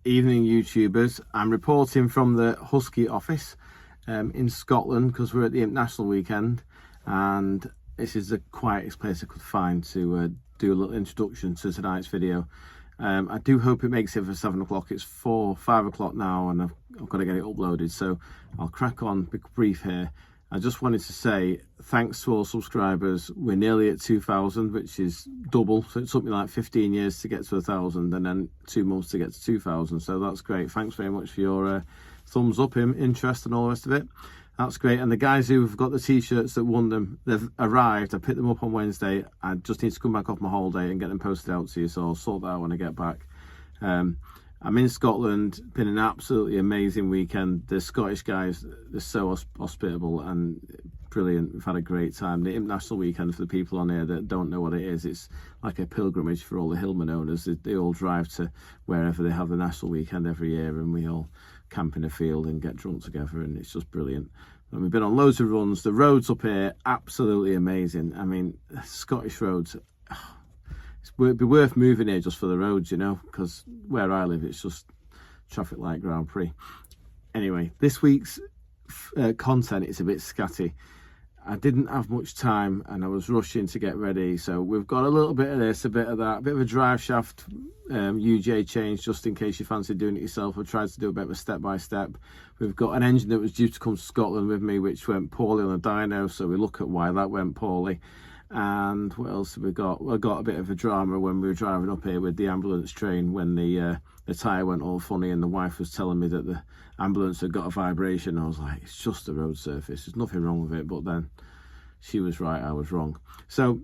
Evening YouTubers. I'm reporting from the Husky office in Scotland because we're at the Imp National weekend, and this is the quietest place I could find to do a little introduction to tonight's video. I do hope it makes it for 7 o'clock. It's 5 o'clock now and I've got to get it uploaded, so I'll crack on brief here. I just wanted to say thanks to all subscribers. We're nearly at 2,000, which is double. So it took me like 15 years to get to 1,000 and then 2 months to get to 2,000. So that's great. Thanks very much for your thumbs up, interest and all the rest of it. That's great. And the guys who've got the t-shirts that won them, they've arrived. I picked them up on Wednesday. I just need to come back off my holiday and get them posted out to you. So I'll sort that out when I get back. I'm in Scotland. Been an absolutely amazing weekend. The Scottish guys, they're so hospitable and brilliant. We've had a great time. The Imp National weekend, for the people on here that don't know what it is, it's like a pilgrimage for all the Hillman owners. They all drive to wherever they have the national weekend every year, and we all camp in a field and get drunk together, and it's just brilliant. And we've been on loads of runs. The roads up here, absolutely amazing. I mean, Scottish roads, it'd be worth moving here just for the roads, you know, because where I live, it's just traffic light Grand Prix. Anyway, this week's content is a bit scatty. I didn't have much time and I was rushing to get ready, so we've got a little bit of this, a bit of that, a bit of a drive shaft UJ change just in case you fancy doing it yourself. I've tried to do a bit of a step-by-step. We've got an engine that was due to come to Scotland with me which went poorly on the dyno, so we look at why that went poorly. And what else have we got? We got a bit of a drama when we were driving up here with the ambulance train when the tyre went all funny, and the wife was telling me that the ambulance had got a vibration. I was like, it's just the road surface, there's nothing wrong with it. But then she was right, I was wrong. So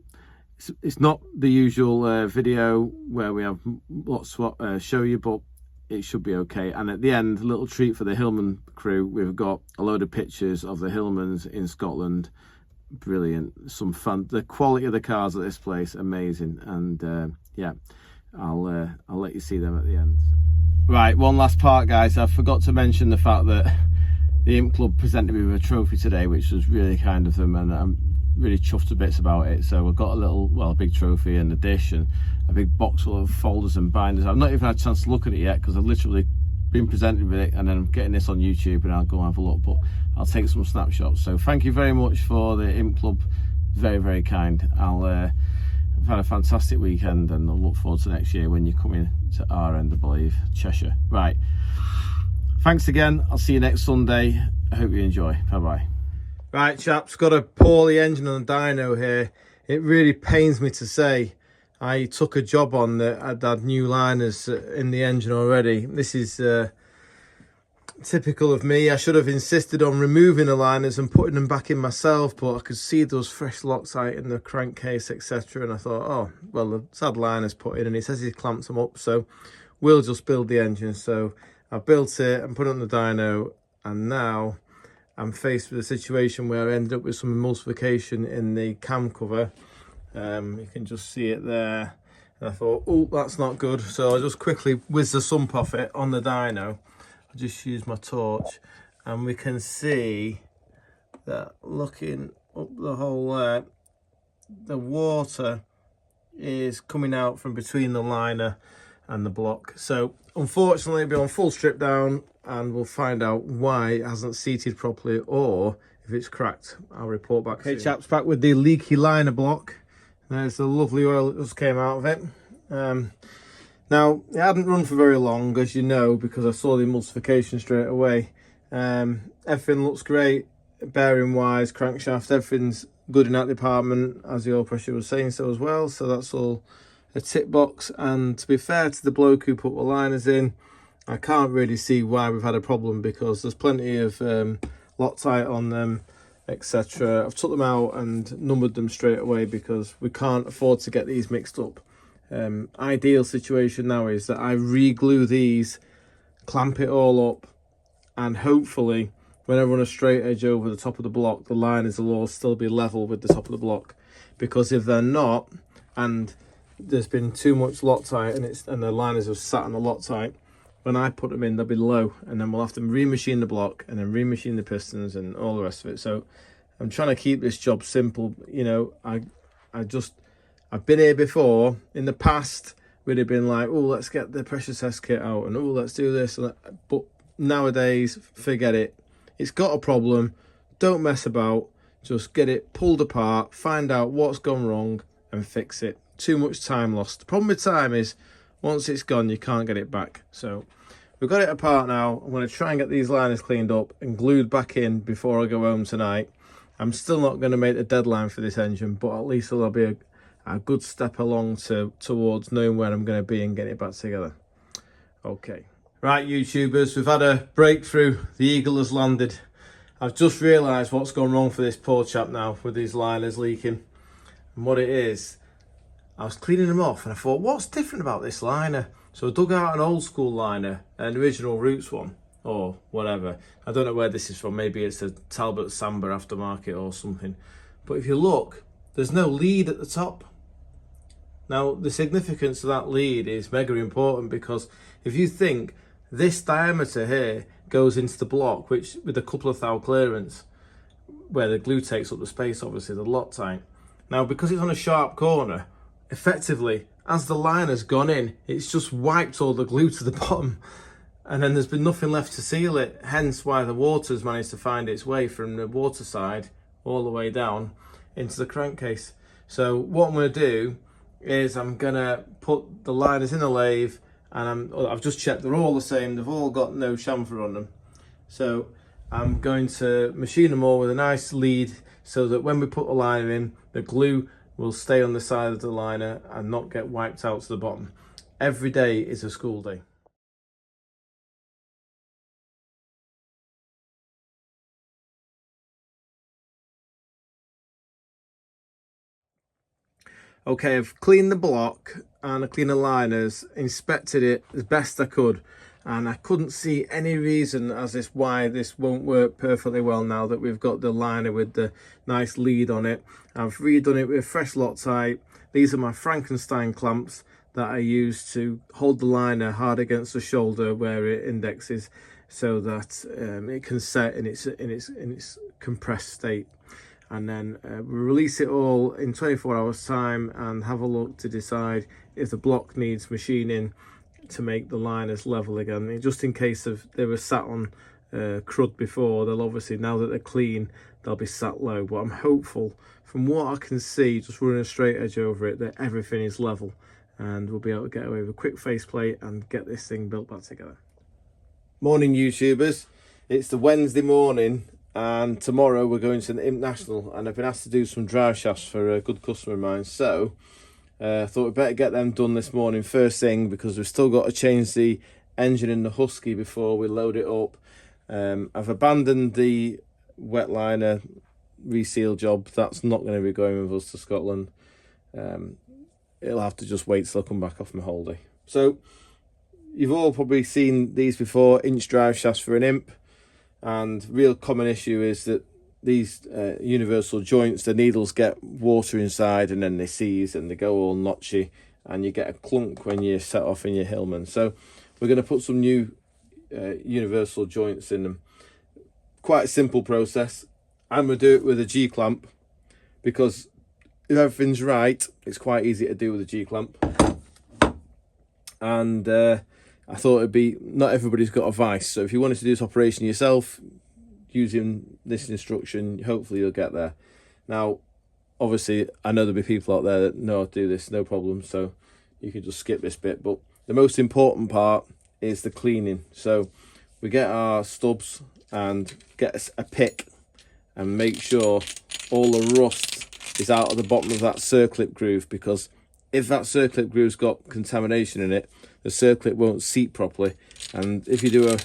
it's not the usual video where we have lots to show you, but it should be okay. And at the end, a little treat for the Hillman crew. We've got a load of pictures of the Hillmans in Scotland. Brilliant, some fun. The quality of the cars at this place, amazing. And yeah, I'll let you see them at the end. Right, one last part, guys. I forgot to mention the fact that the Imp Club presented me with a trophy today, which was really kind of them, and I'm really chuffed to bits about it. So I've got a big trophy and a dish and a big box full of folders and binders. I've not even had a chance to look at it yet because I've literally been presented with it, and then I'm getting this on YouTube and I'll go and have a look, but I'll take some snapshots. So thank you very much for the Imp Club, very, very kind. I've had a fantastic weekend and I'll look forward to next year when you're coming to our end, I believe, Cheshire. Right, thanks again. I'll see you next Sunday. I hope you enjoy. Bye bye. Right, chaps, got a poorly engine on the dyno here. It really pains me to say I took a job on that I'd had new liners in the engine already. This is typical of me. I should have insisted on removing the liners and putting them back in myself, but I could see those fresh Loctite in the crankcase, etc. And I thought, oh, well, the sad liners put in, and he says he clamped them up, so we'll just build the engine. So I built it and put it on the dyno, and now I'm faced with a situation where I ended up with some emulsification in the cam cover. You can just see it there, and I thought, oh, that's not good. So I just quickly whizzed the sump off it on the dyno. I just used my torch, and we can see that looking up the hole there, the water is coming out from between the liner and the block. So unfortunately, it'll be on full strip down, and we'll find out why it hasn't seated properly or if it's cracked. I'll report back. Okay, chaps, back with the leaky liner block. There's the lovely oil that just came out of it. Now, it hadn't run for very long, as you know, because I saw the emulsification straight away. Everything looks great, bearing wise, crankshaft, everything's good in that department, as the oil pressure was saying so as well. So that's all a tick box. And to be fair to the bloke who put the liners in, I can't really see why we've had a problem, because there's plenty of Loctite on them, etc. I've took them out and numbered them straight away because we can't afford to get these mixed up. Ideal situation now is that I re-glue these, clamp it all up, and hopefully when I run a straight edge over the top of the block, the liners will all still be level with the top of the block. Because if they're not, and there's been too much Loctite and the liners have sat on the Loctite, when I put them in, they'll be low, and then we'll have to remachine the block and then remachine the pistons and all the rest of it. So I'm trying to keep this job simple. You know, I've been here before in the past. we'd have been like, oh, let's get the pressure test kit out, and oh, let's do this. But nowadays, forget it. It's got a problem. Don't mess about. Just get it pulled apart, find out what's gone wrong, and fix it. Too much time lost. The problem with time is, once it's gone, you can't get it back. So we've got it apart now. I'm going to try and get these liners cleaned up and glued back in before I go home tonight. I'm still not going to make the deadline for this engine, but at least it'll be a good step along towards knowing where I'm going to be and getting it back together. Okay. Right, YouTubers, we've had a breakthrough. The Eagle has landed. I've just realised what's gone wrong for this poor chap now with these liners leaking. And what it is, I was cleaning them off and I thought, what's different about this liner? So I dug out an old school liner, an original Roots one, or whatever. I don't know where this is from. Maybe it's a Talbot Samba aftermarket or something. But if you look, there's no lead at the top. Now, the significance of that lead is mega important, because if you think this diameter here goes into the block, which with a couple of thou clearance, where the glue takes up the space, obviously, the Loctite. Now, because it's on a sharp corner, effectively, as the liner's gone in, it's just wiped all the glue to the bottom, and then there's been nothing left to seal it, hence why the water's managed to find its way from the water side all the way down into the crankcase. So what I'm going to do is I'm going to put the liners in the lathe, and I've just checked they're all the same. They've all got no chamfer on them. So I'm going to machine them all with a nice lead, so that when we put the liner in, the glue will stay on the side of the liner and not get wiped out to the bottom. Every day is a school day. Okay, I've cleaned the block and I cleaned the liners, inspected it as best I could, and I couldn't see any reason as to why this won't work perfectly well now that we've got the liner with the nice lead on it. I've redone it with fresh Loctite. These are my Frankenstein clamps that I use to hold the liner hard against the shoulder where it indexes, so that it can set in its compressed state. And then we release it all in 24 hours time and have a look to decide if the block needs machining to make the liners level again. Just in case they were sat on crud before, they'll obviously, now that they're clean, they'll be sat low. But I'm hopeful, from what I can see, just running a straight edge over it, that everything is level, and we'll be able to get away with a quick faceplate and get this thing built back together. Morning, YouTubers. It's the Wednesday morning, and tomorrow we're going to the Imp National, and I've been asked to do some drive shafts for a good customer of mine, so I thought we'd better get them done this morning first thing, because we've still got to change the engine in the Husky before we load it up. I've abandoned the wet liner reseal job. That's not going to be going with us to Scotland. It'll have to just wait till I come back off my holiday. So you've all probably seen these before, inch drive shafts for an Imp. And real common issue is that these universal joints, the needles get water inside and then they seize and they go all notchy, and you get a clunk when you set off in your Hillman. So we're going to put some new universal joints in them. Quite a simple process. I'm going to do it with a G-clamp, because if everything's right, it's quite easy to do with a G-clamp. And I thought it'd be, not everybody's got a vice, so if you wanted to do this operation yourself using this instruction, hopefully you'll get there. Now obviously I know there'll be people out there that know how to do this, no problem, so you can just skip this bit. But the most important part is the cleaning. So we get our stubs and get a pick and make sure all the rust is out of the bottom of that circlip groove, because if that circlip groove's got contamination in it, the circlip won't seat properly, and if you do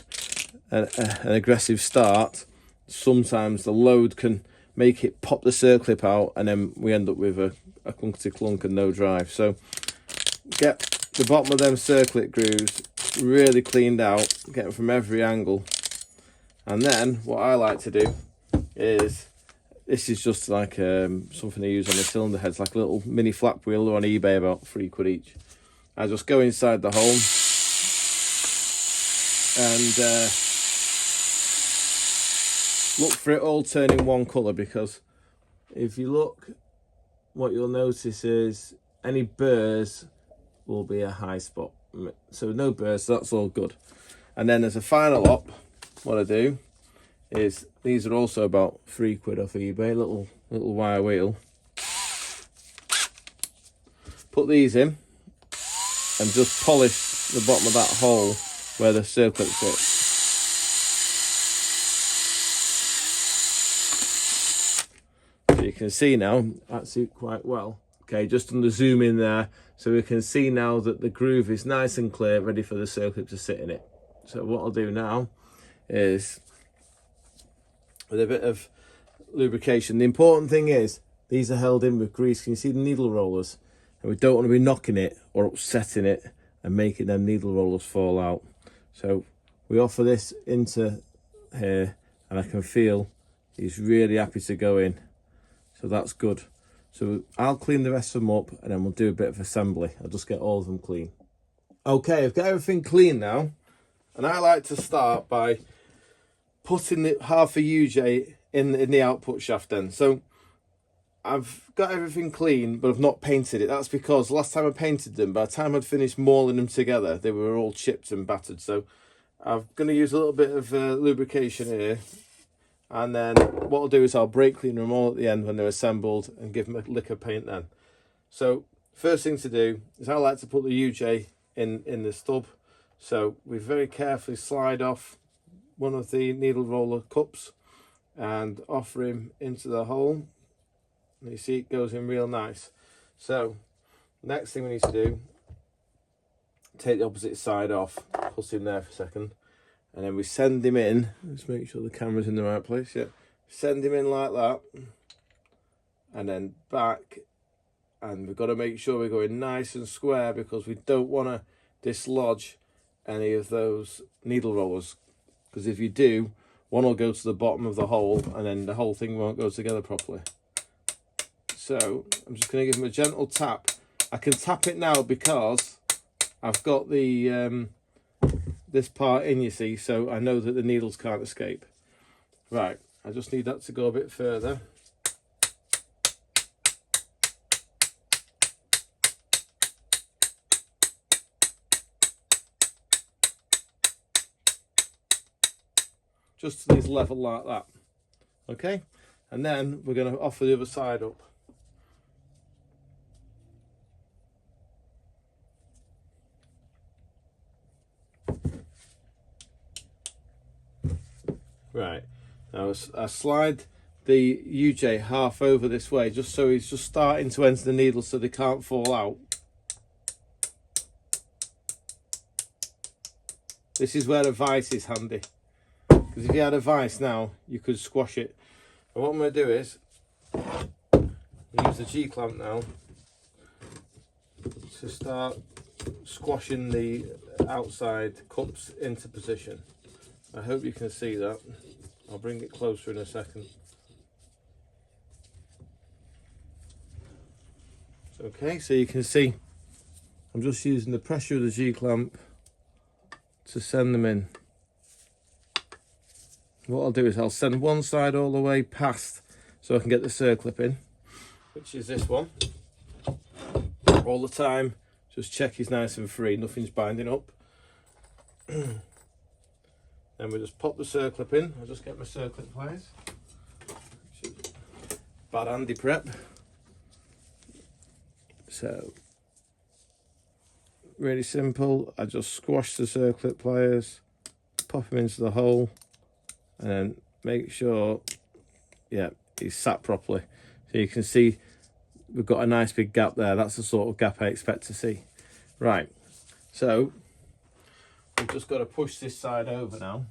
an aggressive start, sometimes the load can make it pop the circlip out, and then we end up with a clunkety clunk and no drive. So get the bottom of them circlip grooves really cleaned out, get them from every angle, and then what I like to do is, this is just like something I use on the cylinder heads, like a little mini flap wheel on eBay, about £3 each. I just go inside the hole and look for it all turning one colour, because if you look, what you'll notice is any burrs will be a high spot. So no burst, that's all good. And then as a final op, what I do is, these are also about £3 off eBay, little wire wheel. Put these in and just polish the bottom of that hole where the circlip sits. So you can see now, that's it quite well. Okay, just on the zoom in there, so we can see now that the groove is nice and clear, ready for the circlip to sit in it. So what I'll do now is, with a bit of lubrication, the important thing is these are held in with grease. Can you see the needle rollers? And we don't want to be knocking it or upsetting it and making them needle rollers fall out. So we offer this into here, and I can feel he's really happy to go in. So that's good. So I'll clean the rest of them up, and then we'll do a bit of assembly. I'll just get all of them clean. Okay, I've got everything clean now, and I like to start by putting the half a UJ in the output shaft then. So I've got everything clean, but I've not painted it. That's because last time I painted them, by the time I'd finished mauling them together, they were all chipped and battered. So I'm going to use a little bit of lubrication here. And then what I'll do is I'll brake clean them all at the end when they're assembled and give them a lick of paint then. So first thing to do is I like to put the UJ in the stub. So we very carefully slide off one of the needle roller cups and offer him into the hole. And you see it goes in real nice. So next thing we need to do, take the opposite side off, put him there for a second, and then we send him in. Let's make sure the camera's in the right place. Yeah, send him in like that, and then back. And we've got to make sure we're going nice and square, because we don't want to dislodge any of those needle rollers, because if you do, one will go to the bottom of the hole and then the whole thing won't go together properly. So I'm just going to give him a gentle tap. I can tap it now because I've got the this part in, you see, so I know that the needles can't escape. Right, I just need that to go a bit further. Just to this level like that. Okay, and then we're going to offer the other side up. Right, now I slide the UJ half over this way, just so he's just starting to enter the needles so they can't fall out. This is where a vise is handy, because if you had a vise now, you could squash it. And what I'm going to do is use the G-clamp now to start squashing the outside cups into position. I hope you can see that. I'll bring it closer in a second. Okay, so you can see I'm just using the pressure of the G-clamp to send them in. What I'll do is I'll send one side all the way past so I can get the circlip in, which is this one. All the time, just check he's nice and free, nothing's binding up. Then we just pop the circlip in. I'll just get my circlip pliers. Bad handy prep. So, really simple. I just squash the circlip pliers, pop them into the hole, and then make sure, yeah, he's sat properly. So you can see we've got a nice big gap there. That's the sort of gap I expect to see. Right, so we've just got to push this side over now.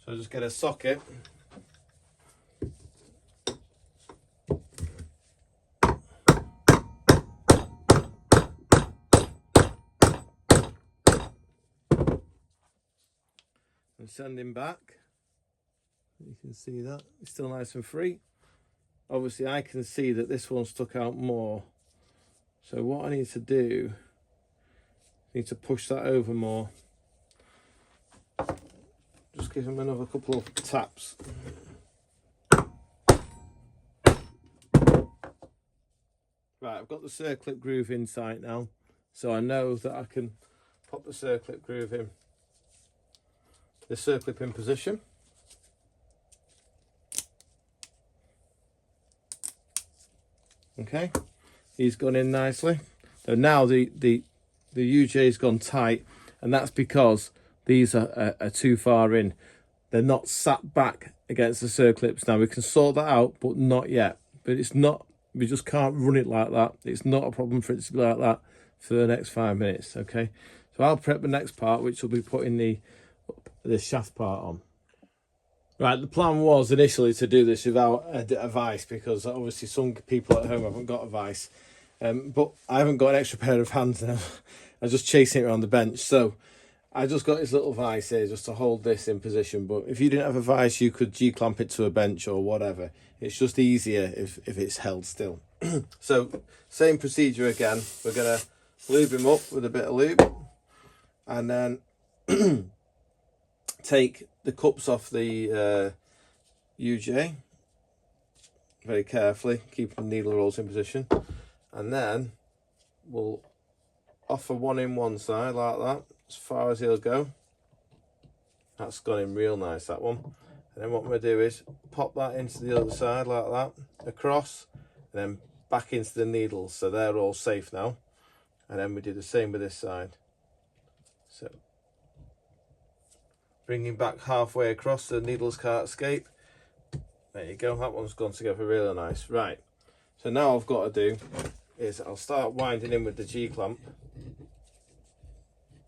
So just get a socket. And send him back. You can see that it's still nice and free. Obviously I can see that this one stuck out more. So what I need to do, I need to push that over more. Just give him another couple of taps. Right, I've got the circlip groove in sight now, so I know that I can pop the circlip groove in, the circlip in position. Okay, he's gone in nicely. So now the UJ's gone tight, and that's because these are too far in. They're not sat back against the circlips. Now we can sort that out, but not yet. But it's not, we just can't run it like that. It's not a problem for it to be like that for the next 5 minutes, okay? So I'll prep the next part, which will be putting the shaft part on. Right, the plan was initially to do this without a vise, because obviously some people at home haven't got a vise. But I haven't got an extra pair of hands now. I'm just chasing it around the bench. So I just got this little vise here just to hold this in position. But if you didn't have a vise, you could G-clamp it to a bench or whatever. It's just easier if it's held still. So same procedure again. We're going to lube him up with a bit of lube. And then take the cups off the UJ very carefully, keeping the needle rolls in position. And then we'll offer one in one side like that, as far as he'll go. That's gone in real nice, that one. And then what we'll do is pop that into the other side like that, across, and then back into the needles, so they're all safe now. And then we do the same with this side. So bringing back halfway across so the needles can't escape. There you go, that one's gone together really nice. Right, so now I've got to do is I'll start winding in with the G-clamp,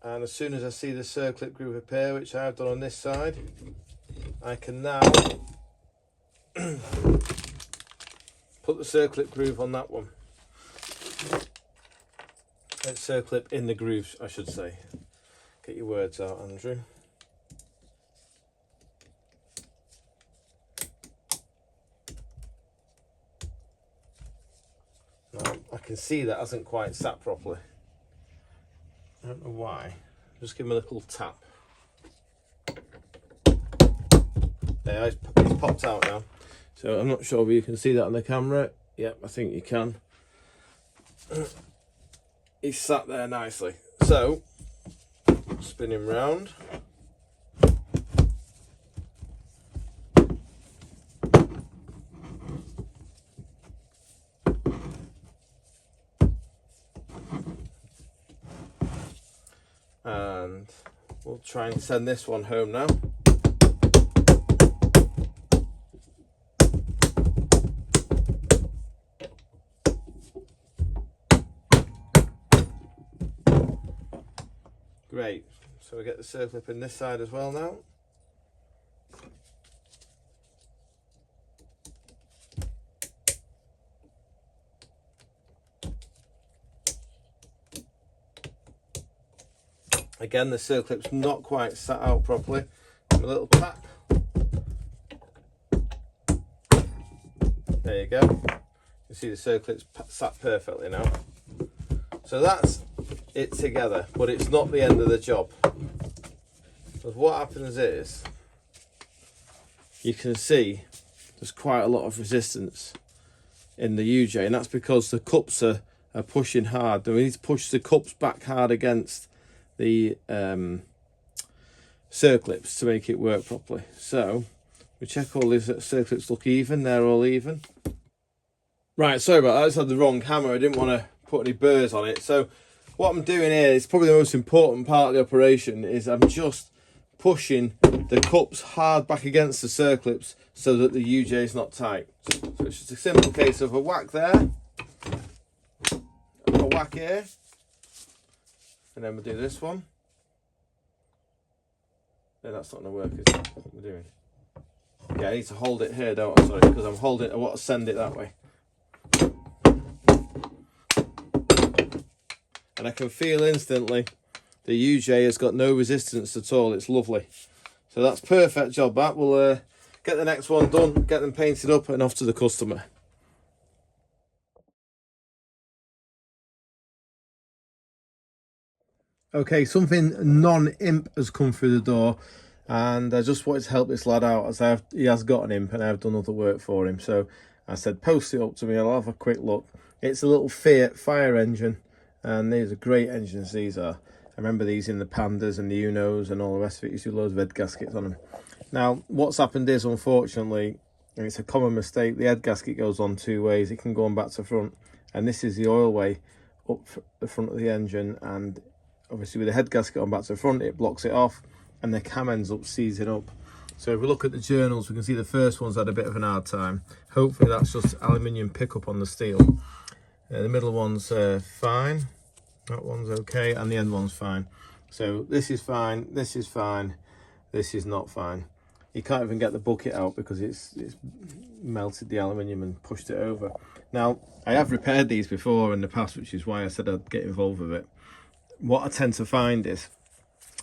and as soon as I see the circlip groove appear, which I've done on this side, I can now put the circlip groove on that one. Circlip in the groove, I should say. Get your words out, Andrew. I can see that hasn't quite sat properly. I don't know why. Just give him a little tap. There, it's popped out now. So I'm not sure if you can see that on the camera. Yep, I think you can. He's sat there nicely. So, spin him round. And we'll try and send this one home now. Great, so we get the circlip in this side as well now. Again, the circlip's not quite sat out properly. Give a little tap. There you go. You see the circlip's sat perfectly now. So that's it together, but it's not the end of the job. Because what happens is, you can see there's quite a lot of resistance in the UJ, and that's because the cups are pushing hard. We need to push the cups back hard against the circlips to make it work properly. So we check all these circlips look even, they're all even. Right, sorry about that, I just had the wrong hammer. I didn't want to put any burrs on it. So what I'm doing here is probably the most important part of the operation, is I'm just pushing the cups hard back against the circlips so that the UJ is not tight. So it's just a simple case of a whack there, a whack here, and then we'll do this one. No, that's not going to work, is it? What we're doing? Yeah, I need to hold it here, don't I? Sorry, because I'm holding it, I want to send it that way. And I can feel instantly the UJ has got no resistance at all. It's lovely. So that's perfect job, that. We'll get the next one done, get them painted up, and off to the customer. Okay, something non-imp has come through the door, and I just wanted to help this lad out, as he has got an imp and I've done other work for him. So I said, post it up to me, I'll have a quick look. It's a little Fiat fire engine, and these are great engines, these are. I remember these in the Pandas and the Unos and all the rest of it. You see loads of head gaskets on them. Now, what's happened is, unfortunately, and it's a common mistake, the head gasket goes on two ways. It can go on back to front, and this is the oil way up the front of the engine, and obviously with the head gasket on back to the front, it blocks it off, and the cam ends up seizing up. So if we look at the journals, we can see the first one's had a bit of an hard time. Hopefully that's just aluminium pickup on the steel. The middle one's fine, that one's okay, and the end one's fine. So this is fine, this is fine, this is not fine. You can't even get the bucket out because it's melted the aluminium and pushed it over. Now, I have repaired these before in the past, which is why I said I'd get involved with it. What I tend to find is,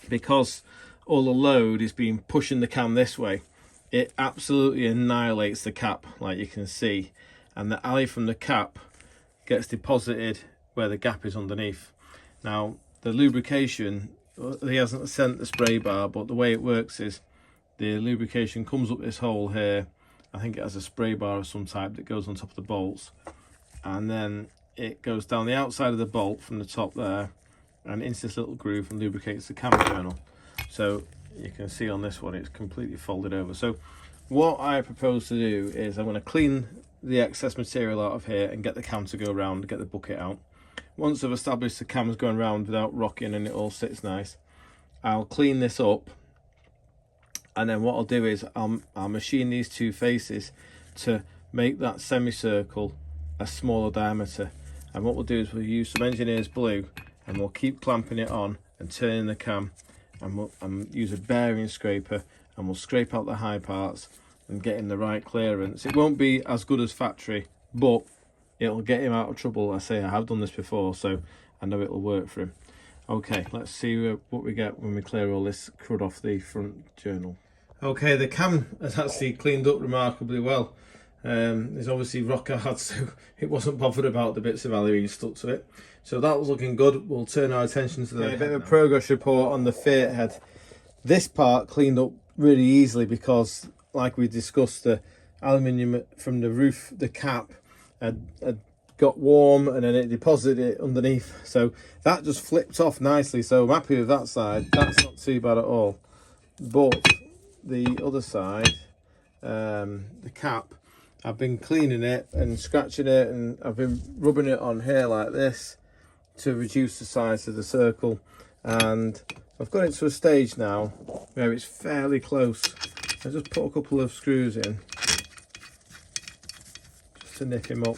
because all the load is being pushing the cam this way, it absolutely annihilates the cap, like you can see, and the alley from the cap gets deposited where the gap is underneath. Now, the lubrication, he hasn't sent the spray bar, but the way it works is the lubrication comes up this hole here. I think it has a spray bar of some type that goes on top of the bolts, and then it goes down the outside of the bolt from the top there and into this little groove and lubricates the cam journal. So you can see on this one it's completely folded over. So what I propose to do is I'm going to clean the excess material out of here and get the cam to go around, get the bucket out. Once I've established the cam's going around without rocking and it all sits nice, I'll clean this up, and then what I'll do is I'll machine these two faces to make that semicircle a smaller diameter. And what we'll do is we'll use some engineer's glue, and we'll keep clamping it on and turning the cam, and we'll use a bearing scraper, and we'll scrape out the high parts and get in the right clearance. It won't be as good as factory, but it'll get him out of trouble. I say I have done this before, so I know it'll work for him. Okay, let's see what we get when we clear all this crud off the front journal. Okay, the cam has actually cleaned up remarkably well. It's obviously rock hard, so it wasn't bothered about the bits of alloy stuck to it. So that was looking good. We'll turn our attention to the bit of a progress report on the Fiat head. This part cleaned up really easily because, like we discussed, the aluminium from the roof, the cap, had got warm, and then it deposited it underneath. So that just flipped off nicely. So I'm happy with that side. That's not too bad at all. But the other side, the cap, I've been cleaning it and scratching it, and I've been rubbing it on here like this to reduce the size of the circle, and I've got it to a stage now where it's fairly close. I just put a couple of screws in just to nip him up.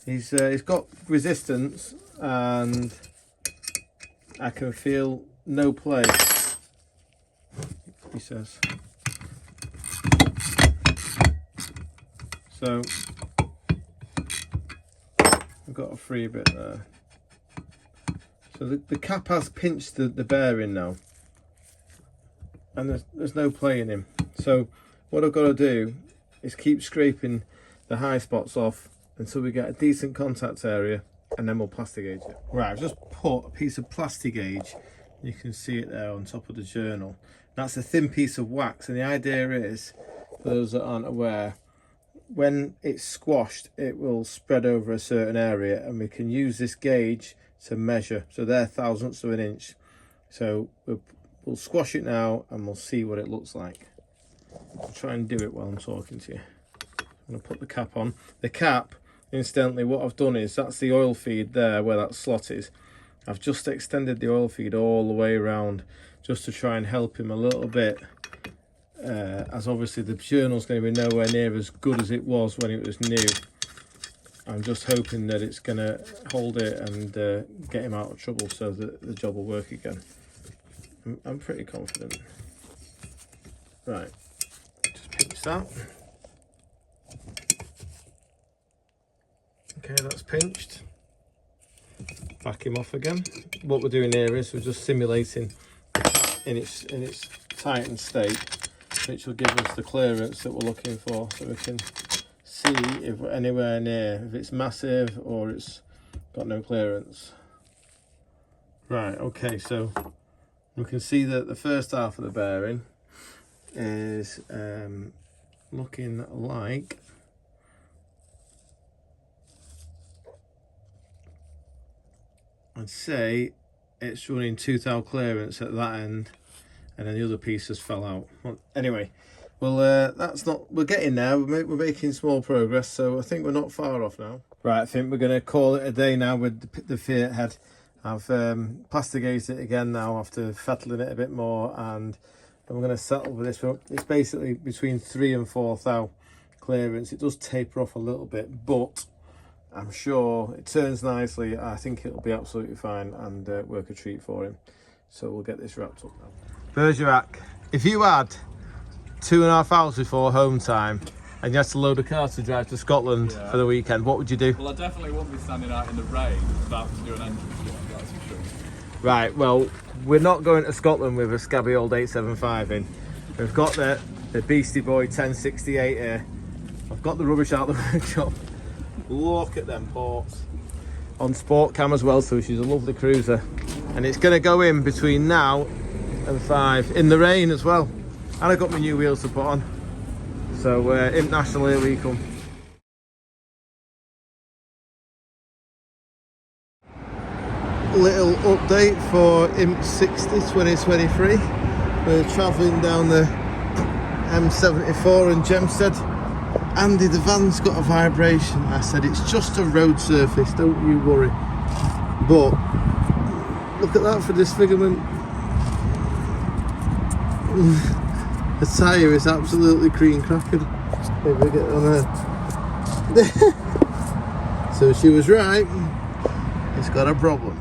He's got resistance, and I can feel no play, he says. So I've got a free bit there. So the cap has pinched the bearing now, and there's no play in him. So what I've got to do is keep scraping the high spots off until we get a decent contact area, and then we'll plastic gauge it. Right, I've just put a piece of plastic gauge, you can see it there on top of the journal. That's a thin piece of wax, and the idea is, for those that aren't aware, when it's squashed it will spread over a certain area, and we can use this gauge to measure. So they're thousandths of an inch. So we'll squash it now and we'll see what it looks like. I'll try and do it while I'm talking to you. I'm going to put the cap on. The cap, incidentally, what I've done is, that's the oil feed there where that slot is. I've just extended the oil feed all the way around just to try and help him a little bit, as obviously the journal's going to be nowhere near as good as it was when it was new. I'm just hoping that it's going to hold it and get him out of trouble so that the job will work again. I'm pretty confident. Right, just pinch that. Okay, that's pinched. Back him off again. What we're doing here is we're just simulating in its tightened state, which will give us the clearance that we're looking for, so we can see if we're anywhere near, if it's massive or it's got no clearance. Right, okay, so we can see that the first half of the bearing is looking like I'd say it's running 2,000 clearance at that end, and then the other pieces fell out. Well, anyway, well, that's not, we're getting there. We're making small progress, so I think we're not far off now. Right, I think we're going to call it a day now with the Fiat head. I've plasticated it again now after fettling it a bit more, and we're going to settle with this. It's basically between 3,000 and 4,000 clearance. It does taper off a little bit, but I'm sure it turns nicely. I think it'll be absolutely fine and work a treat for him. So we'll get this wrapped up now. Bergerac, if you had 2.5 hours before home time and you had to load a car to drive to Scotland for the weekend, what would you do? Well, I definitely wouldn't be standing out in the rain about to do an engine swap, that's for sure. Right, well, we're not going to Scotland with a scabby old 875 in. We've got the Beastie Boy 1068 here. I've got the rubbish out of the workshop. Look at them ports. On sport cam as well, so she's a lovely cruiser. And it's going to go in between now and 5, in the rain as well. And I got my new wheels to put on. So Imp National, here we come. Little update for Imp 60 2023. We're travelling down the M74 and Jem said, Andy, the van's got a vibration. I said, it's just a road surface, don't you worry. But look at that for disfigurement. The tyre is absolutely cream crackered. Maybe we get on her. So she was right. It's got a problem.